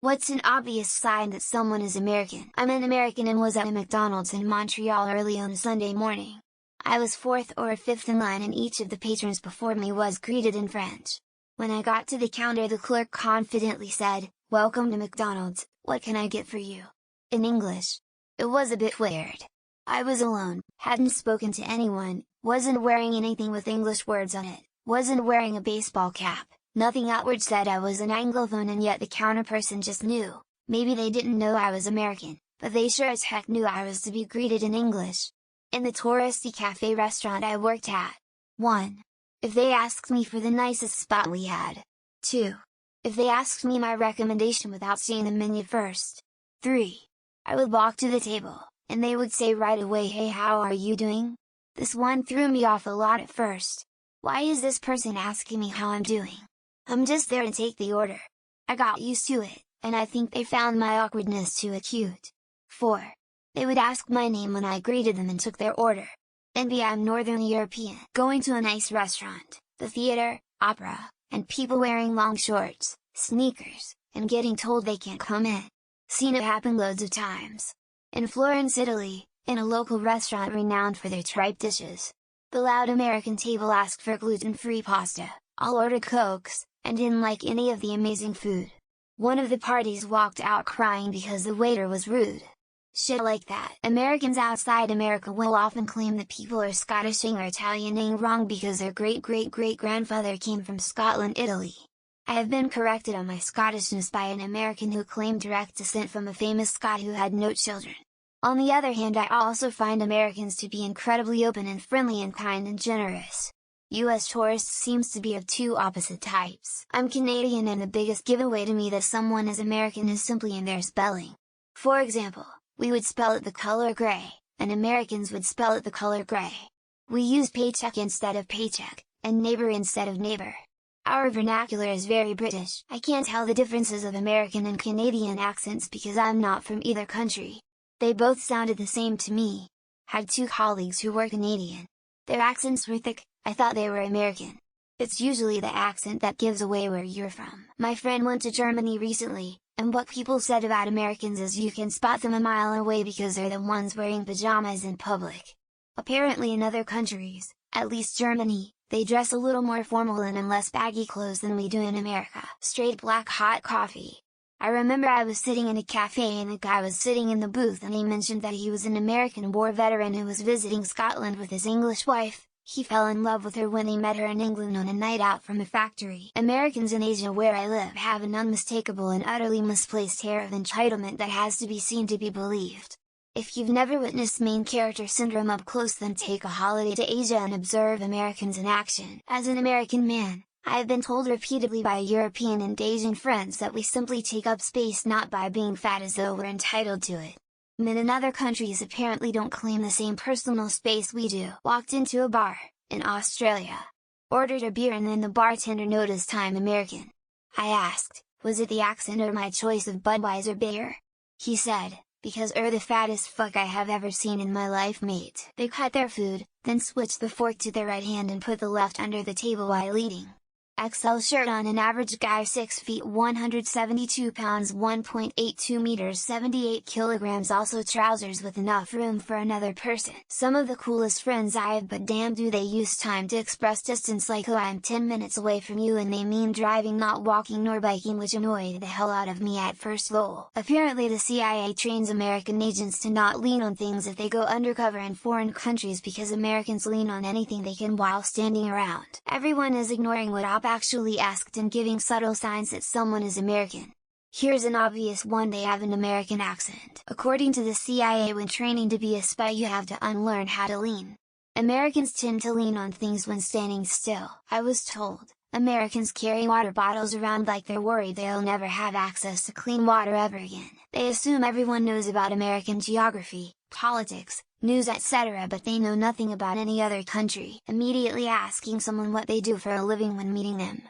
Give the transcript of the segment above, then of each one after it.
What's an obvious sign that someone is American? I'm an American and was at a McDonald's in Montreal early on a Sunday morning. I was fourth or fifth in line and each of the patrons before me was greeted in French. When I got to the counter, the clerk confidently said, "Welcome to McDonald's, what can I get for you?" in English. It was a bit weird. I was alone, hadn't spoken to anyone, wasn't wearing anything with English words on it, wasn't wearing a baseball cap. Nothing outward said I was an Anglophone, and yet the counter person just knew. Maybe they didn't know I was American, but they sure as heck knew I was to be greeted in English. In the touristy cafe restaurant I worked at. 1. If they asked me for the nicest spot we had. 2. If they asked me my recommendation without seeing the menu first. 3. I would walk to the table, and they would say right away, "Hey, how are you doing?" This one threw me off a lot at first. Why is this person asking me how I'm doing? I'm just there to take the order. I got used to it, and I think they found my awkwardness too acute. 4. They would ask my name when I greeted them and took their order. Envy. I'm Northern European. Going to a nice restaurant, the theater, opera, and people wearing long shorts, sneakers, and getting told they can't come in. Seen it happen loads of times. In Florence, Italy, in a local restaurant renowned for their tripe dishes. The loud American table asked for gluten-free pasta, I'll order Cokes, and didn't like any of the amazing food. One of the parties walked out crying because the waiter was rude. Shit like that. Americans outside America will often claim that people are Scottishing or Italianing wrong because their great-great-great-grandfather came from Scotland, Italy. I have been corrected on my Scottishness by an American who claimed direct descent from a famous Scot who had no children. On the other hand, I also find Americans to be incredibly open and friendly and kind and generous. US tourists seems to be of two opposite types. I'm Canadian, and the biggest giveaway to me that someone is American is simply in their spelling. For example, we would spell it the color gray, and Americans would spell it the color gray. We use paycheck instead of paycheck, and neighbor instead of neighbor. Our vernacular is very British. I can't tell the differences of American and Canadian accents because I'm not from either country. They both sounded the same to me. Had two colleagues who were Canadian. Their accents were thick. I thought they were American. It's usually the accent that gives away where you're from. My friend went to Germany recently, and what people said about Americans is you can spot them a mile away because they're the ones wearing pajamas in public. Apparently in other countries, at least Germany, they dress a little more formal and in less baggy clothes than we do in America. Straight black hot coffee. I remember I was sitting in a cafe and a guy was sitting in the booth and he mentioned that he was an American war veteran who was visiting Scotland with his English wife. He fell in love with her when he met her in England on a night out from a factory. Americans in Asia where I live have an unmistakable and utterly misplaced air of entitlement that has to be seen to be believed. If you've never witnessed main character syndrome up close, then take a holiday to Asia and observe Americans in action. As an American man, I have been told repeatedly by European and Asian friends that we simply take up space not by being fat as though we're entitled to it. Men in other countries apparently don't claim the same personal space we do. Walked into a bar, in Australia. Ordered a beer and then the bartender noticed I'm American. I asked, was it the accent or my choice of Budweiser beer? He said, because you're the fattest fuck I have ever seen in my life, mate. They cut their food, then switched the fork to their right hand and put the left under the table while eating. XL shirt on an average guy 6 feet 172 pounds 1.82 meters 78 kilograms, also trousers with enough room for another person. Some of the coolest friends I have, but damn do they use time to express distance like, oh, I'm 10 minutes away from you, and they mean driving, not walking nor biking, which annoyed the hell out of me at first. Lol. Apparently the CIA trains American agents to not lean on things if they go undercover in foreign countries because Americans lean on anything they can while standing around. Everyone is ignoring what op actually asked and giving subtle signs that someone is American. Here's an obvious one: they have an American accent. According to the CIA, when training to be a spy you have to unlearn how to lean. Americans tend to lean on things when standing still. I was told, Americans carry water bottles around like they're worried they'll never have access to clean water ever again. They assume everyone knows about American geography, politics, news, etc., but they know nothing about any other country. Immediately asking someone what they do for a living when meeting them.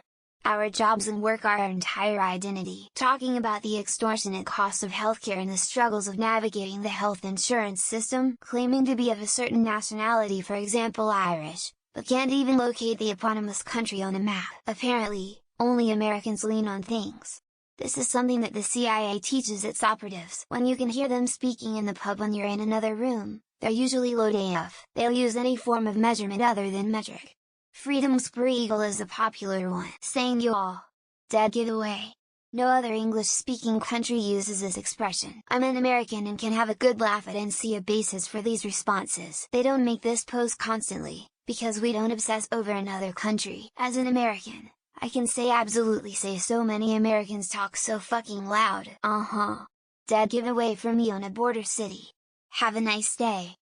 Our jobs and work are our entire identity. Talking about the extortionate costs of healthcare and the struggles of navigating the health insurance system. Claiming to be of a certain nationality, for example Irish, but can't even locate the eponymous country on a map. Apparently, only Americans lean on things. This is something that the CIA teaches its operatives. When you can hear them speaking in the pub when you're in another room, they're usually low AF. They'll use any form of measurement other than metric. Freedom Spreagle is a popular one, saying you all dead giveaway. No other English-speaking country uses this expression. I'm an American and can have a good laugh at and see a basis for these responses. They don't make this pose constantly, because we don't obsess over another country. As an American, I can absolutely say so many Americans talk so fucking loud. Dead giveaway for me on a border city. Have a nice day.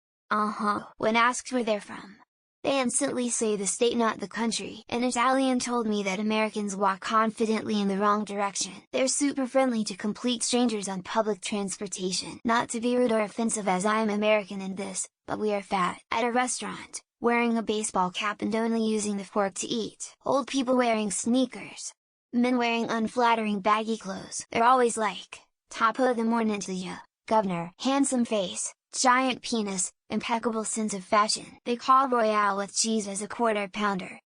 When asked where they're from, they instantly say the state not the country. An Italian told me that Americans walk confidently in the wrong direction. They're super friendly to complete strangers on public transportation. Not to be rude or offensive as I am American in this, but we are fat. At a restaurant, wearing a baseball cap and only using the fork to eat. Old people wearing sneakers. Men wearing unflattering baggy clothes. They're always like, top of the morning to ya, governor. Handsome face, giant penis, impeccable sense of fashion. They call Royale with cheese as a quarter pounder.